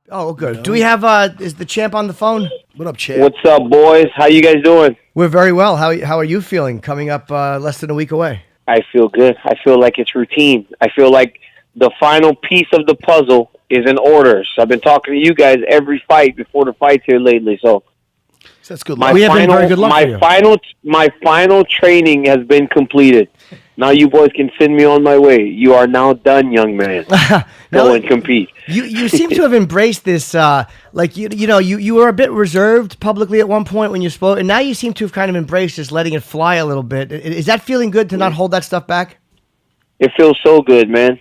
Oh, good. You know? Do we have, is the champ on the phone? What up, champ? What's up, boys? How you guys doing? We're very well. How are you feeling coming up less than a week away? I feel good. I feel like it's routine. I feel like the final piece of the puzzle is in order. So I've been talking to you guys every fight before the fights here lately. So That's good my luck. We have been final, very good luck for you. my final training has been completed. Now you boys can send me on my way. You are now done, young man. Go and compete. You seem to have embraced this, like you were a bit reserved publicly at one point when you spoke, and now you seem to have kind of embraced just letting it fly a little bit. Is that feeling good to not hold that stuff back? It feels so good, man.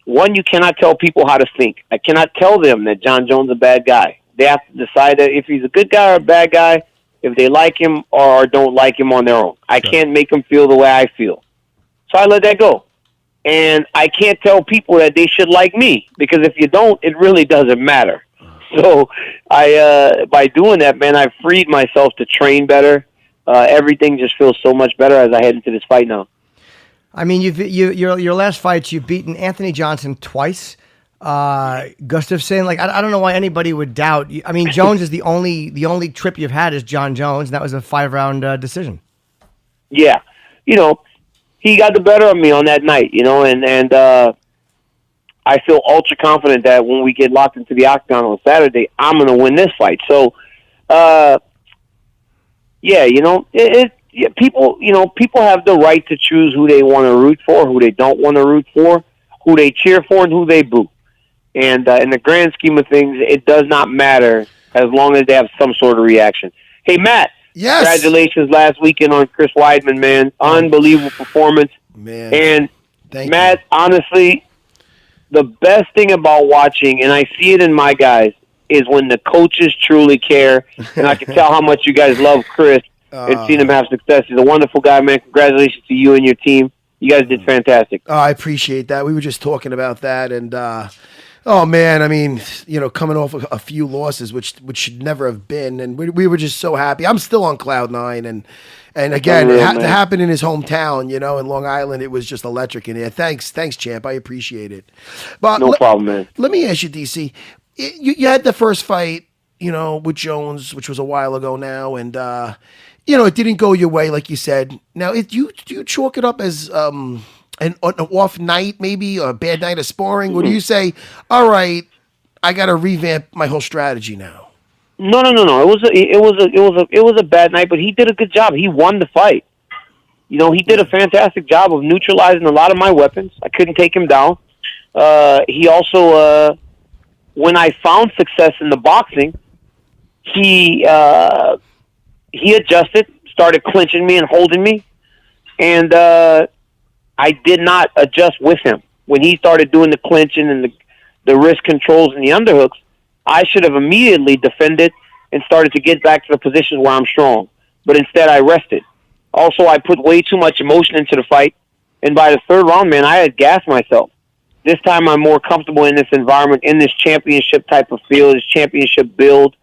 One, you cannot tell people how to think. I cannot tell them that Jon Jones is a bad guy. They have to decide that if he's a good guy or a bad guy, if they like him or don't like him on their own. I can't make them feel the way I feel. So I let that go. And I can't tell people that they should like me, because if you don't, it really doesn't matter. So by doing that, man, I've freed myself to train better. Everything just feels so much better as I head into this fight now. I mean, your last fights, you've beaten Anthony Johnson twice. Gustafsson, like I don't know why anybody would doubt. I mean, Jones is the only trip you've had is Jon Jones, and that was a 5-round decision. Yeah, he got the better of me on that night, and I feel ultra confident that when we get locked into the octagon on Saturday, I'm going to win this fight. So, people have the right to choose who they want to root for, who they don't want to root for, who they cheer for, and who they boo. And in the grand scheme of things, it does not matter as long as they have some sort of reaction. Hey, Matt. Yes. Congratulations last weekend on Chris Weidman, man. Unbelievable performance. Man. And, Thank Matt, you. honestly, the best thing about watching, and I see it in my guys, is when the coaches truly care. And I can tell how much you guys love Chris and seen him have success. He's a wonderful guy, man. Congratulations to you and your team. You guys did fantastic. Oh, I appreciate that. We were just talking about that, and oh man, I mean, coming off a few losses, which should never have been, and we were just so happy. I'm still on cloud nine, and again, to happen in his hometown, in Long Island, it was just electric in here. Thanks, champ. I appreciate it. But no problem, man. Let me ask you, DC. You had the first fight, with Jones, which was a while ago now, and it didn't go your way, like you said. Now, do you chalk it up as an off night, maybe, or a bad night of sparring, or do you say, all right, I got to revamp my whole strategy now? No. It was a bad night, but he did a good job. He won the fight. He did a fantastic job of neutralizing a lot of my weapons. I couldn't take him down. He also, when I found success in the boxing, he adjusted, started clinching me and holding me, and I did not adjust with him. When he started doing the clinching and the wrist controls and the underhooks, I should have immediately defended and started to get back to the positions where I'm strong. But instead, I rested. Also, I put way too much emotion into the fight, and by the third round, man, I had gassed myself. This time, I'm more comfortable in this environment, in this championship type of feel, this championship build,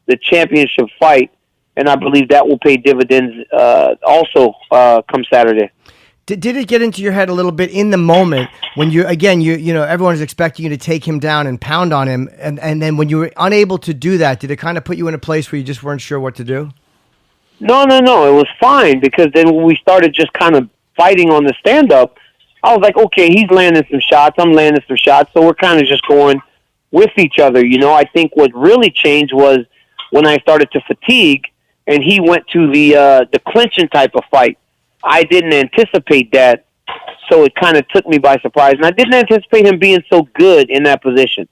the championship fight, and I believe that will pay dividends also come Saturday. Did it get into your head a little bit in the moment when everyone is expecting you to take him down and pound on him, and then when you were unable to do that, did it kind of put you in a place where you just weren't sure what to do? No. It was fine, because then when we started just kind of fighting on the stand-up, I was like, okay, he's landing some shots, I'm landing some shots, so we're kind of just going with each other. I think what really changed was when I started to fatigue, and he went to the clinching type of fight. I didn't anticipate that, so it kind of took me by surprise. And I didn't anticipate him being so good in that position.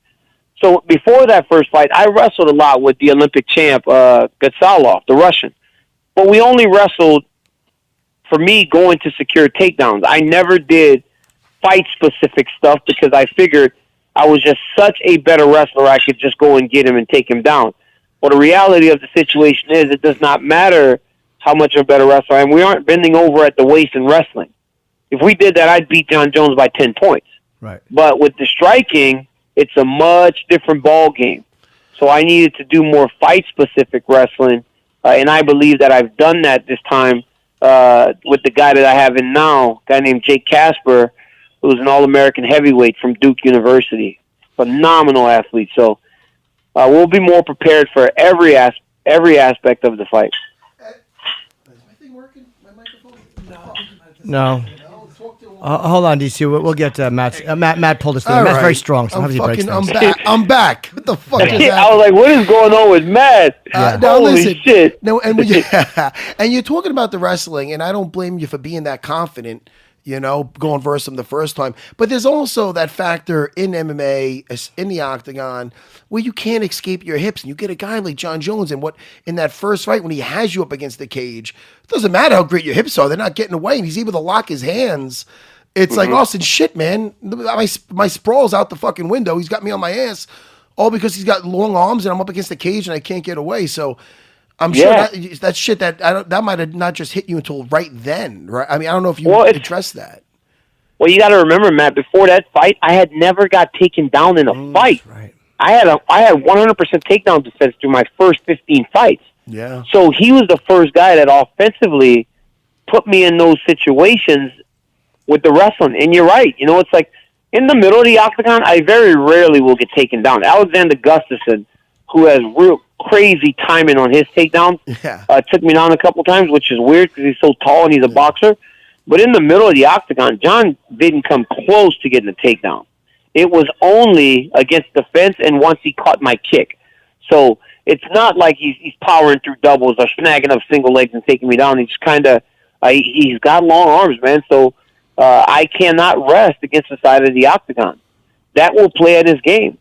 So before that first fight, I wrestled a lot with the Olympic champ, Gatsalov, the Russian. But we only wrestled, for me, going to secure takedowns. I never did fight-specific stuff because I figured I was just such a better wrestler, I could just go and get him and take him down. Well, the reality of the situation is it does not matter how much of a better wrestler I am. We aren't bending over at the waist in wrestling. If we did that, I'd beat Jon Jones by 10 points. Right. But with the striking, it's a much different ball game. So I needed to do more fight-specific wrestling, and I believe that I've done that this time with the guy that I have in now, a guy named Jake Casper, who's an All-American heavyweight from Duke University. Phenomenal athlete. So we'll be more prepared for every aspect of the fight. Is my thing working? My microphone? No. Hold on, DC. We'll get Matt. Matt pulled us through. All Matt's right. very strong. Sometimes he breaks I'm things. back. I'm back. What the fuck is that? I was like, what is going on with Matt? Now Holy listen. shit. No, and and you're talking about the wrestling, and I don't blame you for being that confident. Going versus him the first time. But there's also that factor in MMA, in the octagon, where you can't escape your hips. And you get a guy like Jon Jones, and in that first fight, when he has you up against the cage, it doesn't matter how great your hips are. They're not getting away, and he's able to lock his hands. It's like, Austin, shit, man. My sprawl's out the fucking window. He's got me on my ass, all because he's got long arms, and I'm up against the cage, and I can't get away. So I'm sure that shit that might have not just hit you until right then, right? I mean, I don't know if you addressed that. Well, you got to remember, Matt. Before that fight, I had never got taken down in a fight. Right. I had 100% takedown defense through my first 15 fights. Yeah. So he was the first guy that offensively put me in those situations with the wrestling. And you're right. It's like in the middle of the octagon, I very rarely will get taken down. Alexander Gustafsson, who has real crazy timing on his takedown, took me down a couple times, which is weird because he's so tall and he's a boxer. But in the middle of the octagon, Jon didn't come close to getting a takedown. It was only against the fence and once he caught my kick. So it's not like he's powering through doubles or snagging up single legs and taking me down. He's kind of he's got long arms, man. So I cannot rest against the side of the octagon. That will play at his game.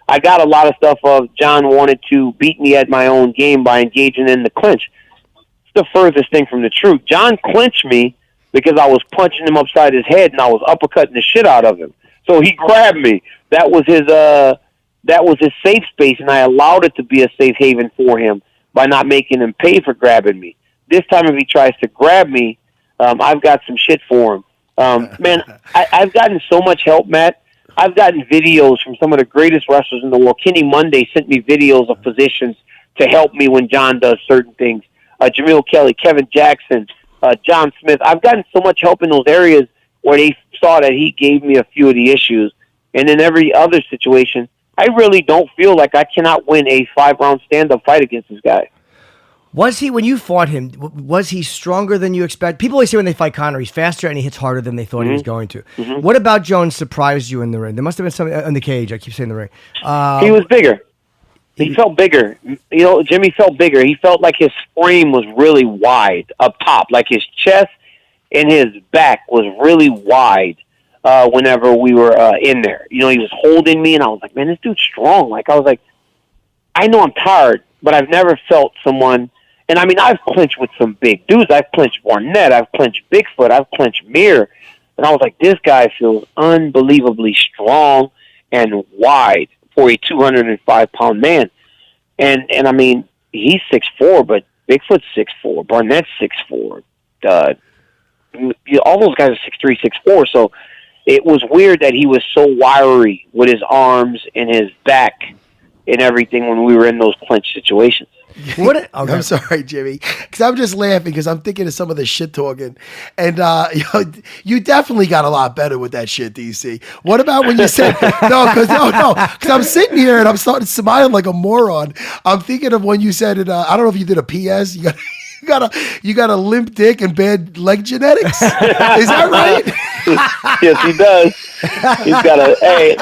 I got a lot of stuff of Jon wanted to beat me at my own game by engaging in the clinch. It's the furthest thing from the truth. Jon clinched me because I was punching him upside his head and I was uppercutting the shit out of him. So he grabbed me. That was his safe space, and I allowed it to be a safe haven for him by not making him pay for grabbing me. This time, if he tries to grab me, I've got some shit for him. Man, I've gotten so much help, Matt. I've gotten videos from some of the greatest wrestlers in the world. Kenny Monday sent me videos of physicians to help me when Jon does certain things. Jamil Kelly, Kevin Jackson, John Smith. I've gotten so much help in those areas where they saw that he gave me a few of the issues. And in every other situation, I really don't feel like I cannot win a 5-round stand-up fight against this guy. Was he, when you fought him, was he stronger than you expect? People always say when they fight Conor, he's faster and he hits harder than they thought he was going to. What about Jones surprised you in the ring? There must have been something in the cage. I keep saying the ring. He was bigger. He felt bigger. Jimmy felt bigger. He felt like his frame was really wide up top, like his chest and his back was really wide whenever we were in there. He was holding me, and I was like, man, this dude's strong. Like, I was like, I know I'm tired, but I've never felt someone. And, I mean, I've clinched with some big dudes. I've clinched Barnett. I've clinched Bigfoot. I've clinched Mir. And I was like, this guy feels unbelievably strong and wide for a 205-pound man. And I mean, he's 6'4", but Bigfoot's 6'4", Barnett's 6'4". All those guys are 6'3", 6'4". So it was weird that he was so wiry with his arms and his back and everything when we were in those clinch situations. I'm sorry, Jimmy, because I'm just laughing because I'm thinking of some of the shit talking, and you definitely got a lot better with that shit, DC. What about when you said because I'm sitting here and I'm starting smiling like a moron. I'm thinking of when you said it. I don't know if you did a PS. You got a limp dick and bad leg genetics. Is that right? Yes, he does. He's got a. Hey,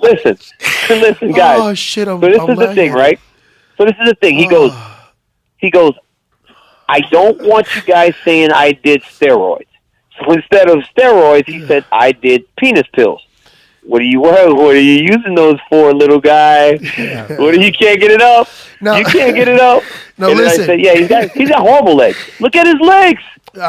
listen, guys. Oh shit! So this is the thing, right? So this is the thing. He goes, I don't want you guys saying I did steroids. So instead of steroids, he said I did penis pills. What are you using those for, little guy? Yeah. You can't get it up? No. You can't get it up? No, and listen. I said, yeah, he's got horrible legs. Look at his legs. Look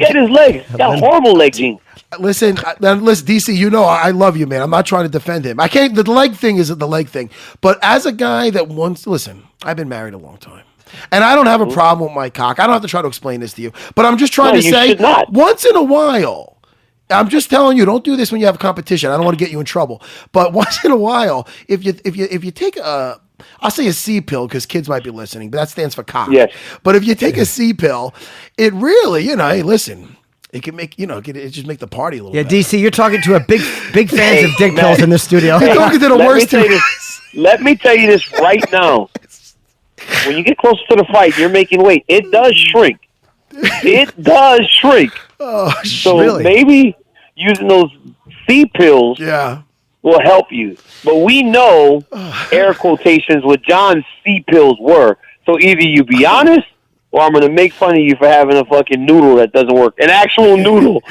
at his legs. He's got horrible leg genes. Listen, DC, I love you, man. I'm not trying to defend him. I can't. The leg thing isn't the leg thing. But as a guy that listen, I've been married a long time. And I don't have a problem with my cock. I don't have to try to explain this to you. But I'm just trying to say, once in a while, I'm just telling you, don't do this when you have competition. I don't want to get you in trouble. But once in a while, if you take I'll say a C pill because kids might be listening, but that stands for cock. Yes. But if you take a C pill, it really, hey, listen, It can make it just make the party a little. Yeah, better. DC, you're talking to a big fans of dick Matt. pills in the studio. You're talking to the worst. Let me tell you this right now. When you get closer to the fight, you're making weight. It does shrink. It does shrink. Oh, So really? maybe using those C pills yeah. will help you. But we know, air quotations, what John's C pills were. So either you be honest, or I'm going to make fun of you for having a fucking noodle that doesn't work. An actual noodle.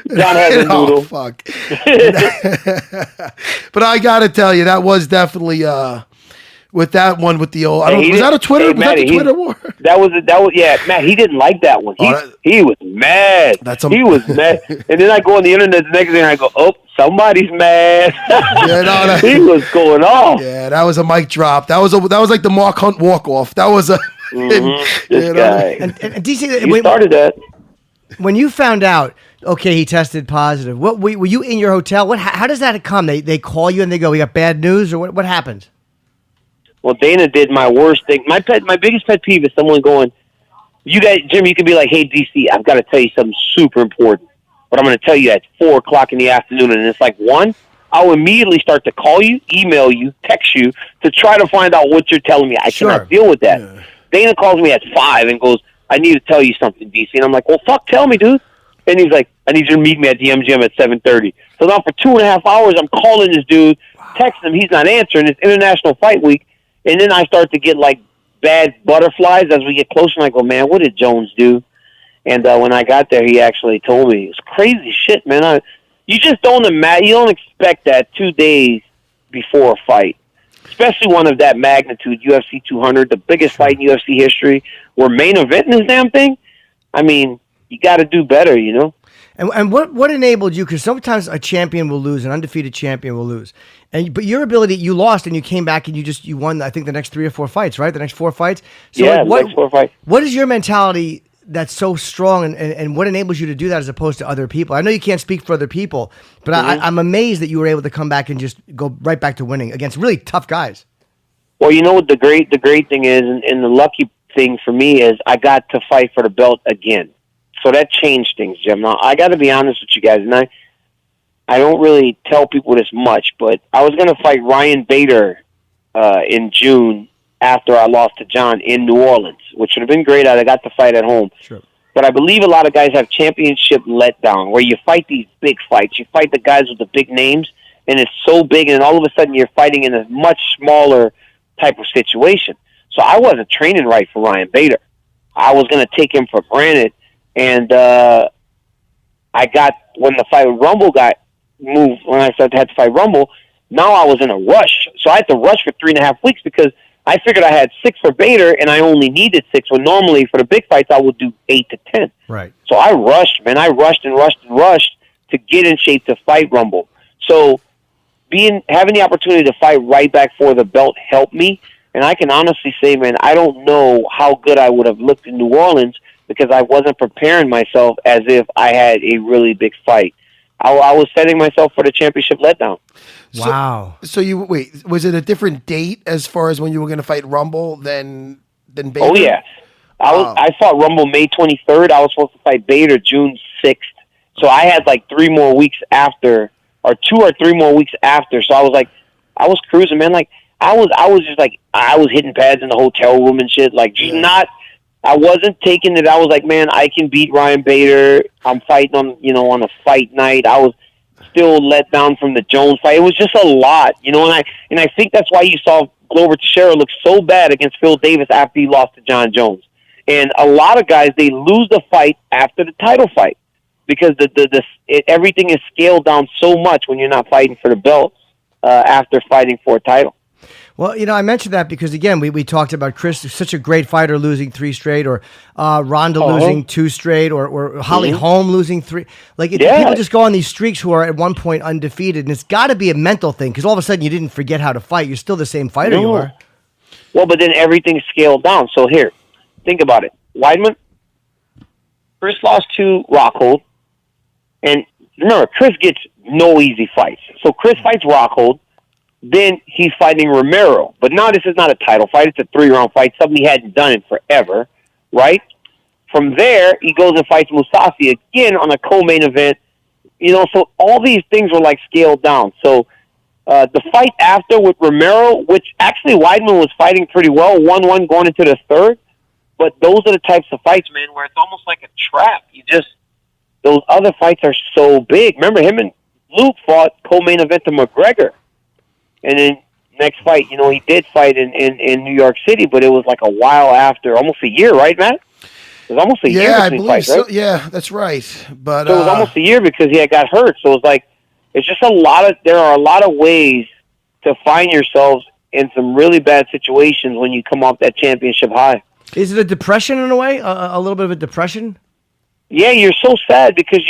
John has a noodle. Oh, fuck. But I got to tell you, that was definitely... with that one, with the old, was that a Twitter? Hey, was that the Twitter war? That was yeah, Matt. He didn't like that one. He was mad. He was mad. And then I go on the internet the next day and I go, oh, somebody's mad. Yeah, he was going off. Yeah, that was a mic drop. That was like the Mark Hunt walk off. That was a this guy. And DC, He started that. When you found out, okay, he tested positive. What were you in your hotel? How does that come? They call you and they go, we got bad news, or what happened? Well, Dana did my worst thing. My biggest pet peeve is someone going, you guys, Jim, you could be like, hey, DC, I've got to tell you something super important, but I'm going to tell you at 4 o'clock in the afternoon, and it's like 1, I'll immediately start to call you, email you, text you to try to find out what you're telling me. I cannot deal with that. Yeah. Dana calls me at 5 and goes, I need to tell you something, DC. And I'm like, well, fuck, tell me, dude. And he's like, I need you to meet me at the MGM at 7:30. So now for 2.5 hours, I'm calling this dude, texting him. He's not answering. It's International Fight Week. And then I start to get, like, bad butterflies as we get closer. And I go, man, what did Jones do? And when I got there, he actually told me. It's crazy shit, man. You just don't imagine. You don't expect that 2 days before a fight, especially one of that magnitude, UFC 200, the biggest fight in UFC history. We're main eventing this damn thing. I mean, you got to do better, you know? And what enabled you? Because sometimes a champion will lose, an undefeated champion will lose, but your ability, you lost and you came back and you won. I think the next 3 or 4 fights, right? The next 4 fights. So yeah, the next 4 fights. What is your mentality that's so strong, and what enables you to do that as opposed to other people? I know you can't speak for other people, but I'm amazed that you were able to come back and just go right back to winning against really tough guys. Well, you know what the great thing is, and the lucky thing for me is I got to fight for the belt again. So that changed things, Jim. Now, I got to be honest with you guys, and I don't really tell people this much, but I was going to fight Ryan Bader in June after I lost to John in New Orleans, which would have been great. I got to fight at home. Sure. But I believe a lot of guys have championship letdown, where you fight these big fights. You fight the guys with the big names, and it's so big, and all of a sudden you're fighting in a much smaller type of situation. So I wasn't training right for Ryan Bader. I was going to take him for granted. And I got, when the fight with Rumble got moved, when I had to fight Rumble, now I was in a rush. So I had to rush for 3.5 weeks because I figured I had 6 for Bader and I only needed 6. When normally for the big fights I would do 8 to 10. Right. So I rushed, man. I rushed to get in shape to fight Rumble. So having the opportunity to fight right back for the belt helped me. And I can honestly say, man, I don't know how good I would have looked in New Orleans because I wasn't preparing myself as if I had a really big fight. I was setting myself for the championship letdown. Wow. So was it a different date as far as when you were going to fight Rumble than Bader? Oh, yeah. I fought Rumble May 23rd. I was supposed to fight Bader June 6th. So I had like 3 more weeks after, or 2 or 3 more weeks after. So I was like, I was cruising, man. Like, I was just like, I was hitting pads in the hotel room and shit. Like, just not... I wasn't taking it. I was like, man, I can beat Ryan Bader. I'm fighting on a fight night. I was still let down from the Jones fight. It was just a lot, and I think that's why you saw Glover Teixeira look so bad against Phil Davis after he lost to Jon Jones. And a lot of guys, they lose the fight after the title fight because everything is scaled down so much when you're not fighting for the belt after fighting for a title. Well, I mentioned that because, again, we talked about Chris, such a great fighter, losing 3 straight, or Ronda losing 2 straight, or Holly Holm losing 3. Like, people just go on these streaks who are at one point undefeated, and it's got to be a mental thing because all of a sudden you didn't forget how to fight. You're still the same fighter you are. Well, but then everything's scaled down. So here, think about it. Weidman, Chris lost to Rockhold, and remember, Chris gets no easy fights. So Chris fights Rockhold. Then he's fighting Romero. But now this is not a title fight. It's a 3-round fight, something he hadn't done in forever, right? from there, he goes and fights Mousasi again on a co-main event. So all these things were like scaled down. So the fight after with Romero, which actually Weidman was fighting pretty well, 1-1 going into the third. But those are the types of fights, man, where it's almost like a trap. Those other fights are so big. Remember, him and Luke fought co-main event to McGregor. And then next fight, he did fight in New York City, but it was like a while after, almost a year, right, Matt? It was almost a year between I believe fights, so. right? Yeah, that's right. But so it was almost a year because he had got hurt. So it's like, there are a lot of ways to find yourselves in some really bad situations when you come off that championship high. Is it a depression in a way? A little bit of a depression? Yeah, you're so sad because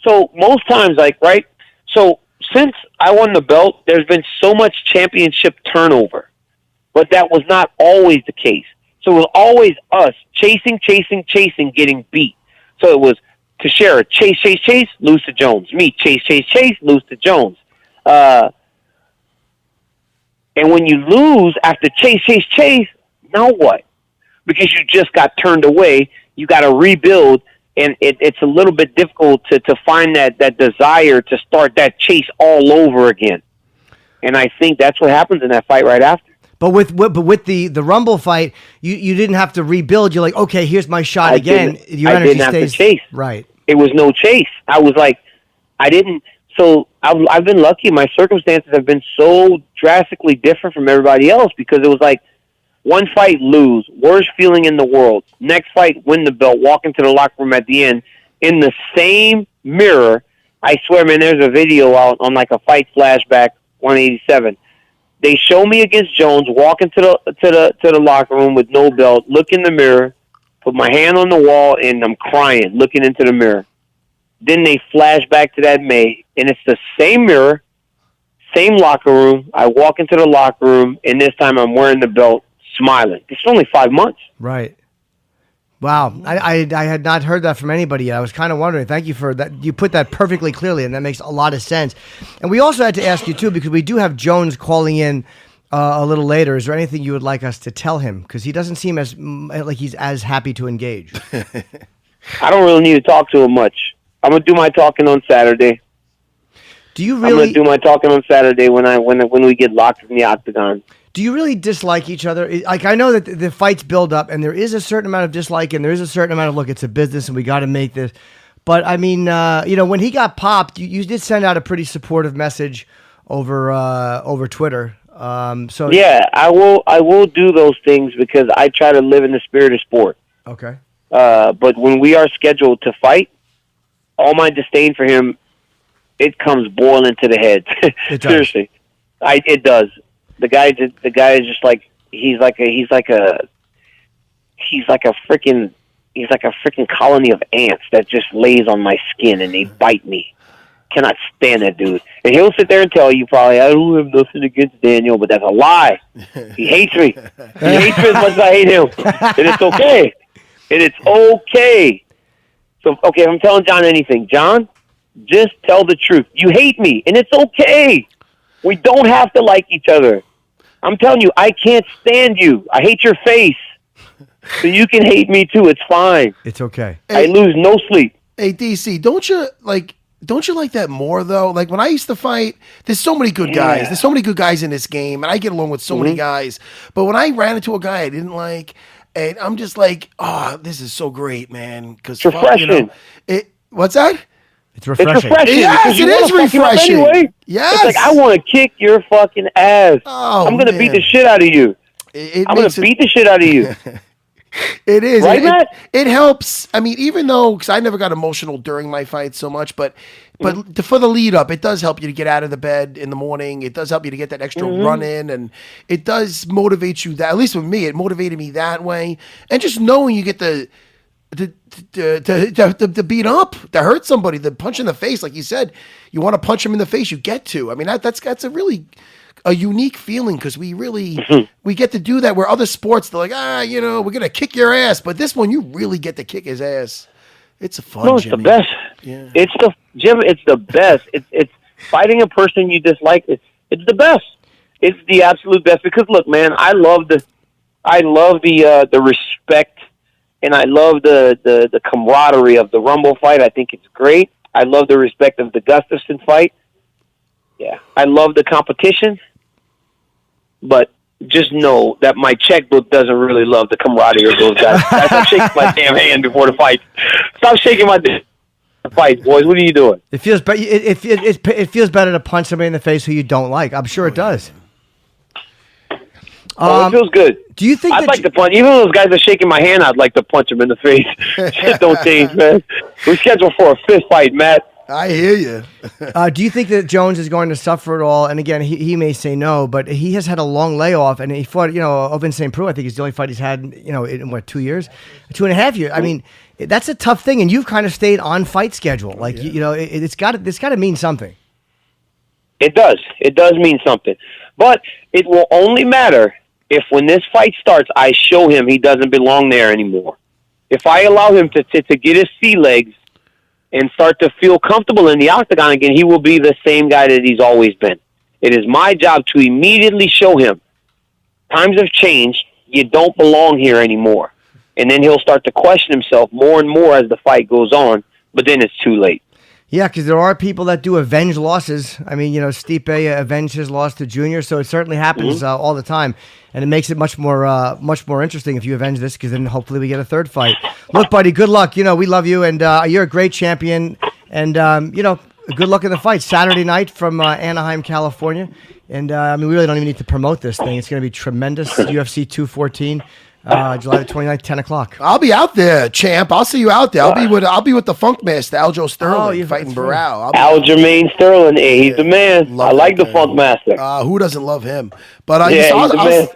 so most times, right? So since I won the belt, there's been so much championship turnover, but that was not always the case. So it was always us chasing, getting beat. So it was Teixeira, chase, lose to Jones. Me, chase, lose to Jones. And when you lose after chase, now what? Because you just got turned away, you got to rebuild, and it's a little bit difficult to find that desire to start that chase all over again. And I think that's what happens in that fight right after. But with the Rumble fight, you didn't have to rebuild. You're like, okay, here's my shot again. Your energy didn't have stays to chase. Right. It was no chase. I was like, I didn't. So I've been lucky. My circumstances have been so drastically different from everybody else because it was like one fight, lose, worst feeling in the world. Next fight, win the belt, walk into the locker room at the end in the same mirror. I swear, man, there's a video out on like a Fight Flashback 187. They show me against Jones, walk into the locker room with no belt, look in the mirror, put my hand on the wall, and I'm crying, looking into the mirror. Then they flash back to that May, and it's the same mirror, same locker room. I walk into the locker room, and this time I'm wearing the belt, smiling. It's only 5 months. Right. Wow. I had not heard that from anybody yet. I was kind of wondering. Thank you for that. You put that perfectly clearly, and that makes a lot of sense. And we also had to ask you, too, because we do have Jones calling in a little later. Is there anything you would like us to tell him? Because he doesn't seem like he's as happy to engage. I don't really need to talk to him much. I'm going to do my talking on Saturday. Do you really? I'm going to do my talking on Saturday when we get locked in the octagon. Do you really dislike each other? Like, I know that the fights build up, and there is a certain amount of dislike, and there is a certain amount of, look, it's a business, and we got to make this. But, I mean, when he got popped, you did send out a pretty supportive message over Twitter. Yeah, I will do those things because I try to live in the spirit of sport. Okay. But when we are scheduled to fight, all my disdain for him, it comes boiling to the head. Seriously, it does. The guy is just like he's like a freaking colony of ants that just lays on my skin and they bite me. Cannot stand that dude. And he'll sit there and tell you probably, I don't have nothing against Daniel, but that's a lie. He hates me. He hates me as much as I hate him. And it's okay. And it's okay. So, okay, if I'm telling John anything, John, just tell the truth. You hate me, and it's okay. We don't have to like each other. I'm telling you, I can't stand you. I hate your face. So you can hate me too. It's fine. It's okay. I lose no sleep. Hey, DC, don't you like that more though? Like when I used to fight, there's so many good guys. There's so many good guys in this game, and I get along with so many guys. But when I ran into a guy I didn't like, and I'm just like, oh, this is so great, man. Because it's refreshing. What's that? It's refreshing. It's refreshing. Yes, it is refreshing. Anyway. Yes. It's like, I want to kick your fucking ass. Oh, I'm going to beat the shit out of you. I'm going to beat the shit out of you. It is. Right, Matt? It helps. I mean, even though, because I never got emotional during my fights so much, but for the lead up, it does help you to get out of the bed in the morning. It does help you to get that extra run in, and it does motivate you. That, at least with me, it motivated me that way. And just knowing you get to beat up, to hurt somebody, to punch in the face, like you said, you want to punch them in the face, you get to. I mean, that's a really a unique feeling because we really we get to do that where other sports they're like, we're gonna kick your ass, but this one you really get to kick his ass. It's a fun. No, it's Jimmy. the best. Yeah. It's the best. It's fighting a person you dislike. It's the best. It's the absolute best because look, man, I love the respect and I love the camaraderie of the Rumble fight. I think it's great. I love the respect of the Gustafson fight. Yeah, I love the competition, but just know that my checkbook doesn't really love the camaraderie of those guys. Stop shaking my damn hand before the fight. Stop shaking my fight, boys. What are you doing? It feels, but it feels better to punch somebody in the face who you don't like. I'm sure it does. It feels good. Do you think I'd like to punch? Even though those guys are shaking my hand, I'd like to punch them in the face. Shit don't change, man. We're scheduled for a fist fight, Matt. I hear you. Do you think that Jones is going to suffer at all? And again, he may say no, but he has had a long layoff, and he fought, Ovin St. Preux. I think it's the only fight he's had, in what, 2 years, 2.5 years. I mean, that's a tough thing, and you've kind of stayed on fight schedule. Like, it's got to mean something. It does. It does mean something, but it will only matter if when this fight starts, I show him he doesn't belong there anymore. If I allow him to get his sea legs and start to feel comfortable in the octagon again, he will be the same guy that he's always been. It is my job to immediately show him times have changed. You don't belong here anymore. And then he'll start to question himself more and more as the fight goes on, but then it's too late. Yeah, because there are people that do avenge losses. I mean, Stipe avenged his loss to Junior, so it certainly happens all the time, and it makes it much more interesting if you avenge this, because then hopefully we get a third fight. Look, buddy, good luck. We love you, and you're a great champion, and good luck in the fight Saturday night from Anaheim, California. And we really don't even need to promote this thing. It's going to be tremendous. UFC 214. July the 29th, 10 o'clock. I'll be out there, champ. I'll see you out there. I'll be with the Funk Master, Aljo Sterling, fighting Barao. Aljamain Sterling, he's the man. I like the Funk Master. Who doesn't love him? But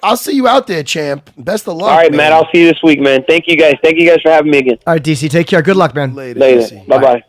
I'll see you out there, champ. Best of luck. All right, man. Matt. I'll see you this week, man. Thank you guys. Thank you guys for having me again. All right, DC. Take care. Good luck, man. Later. Bye-bye.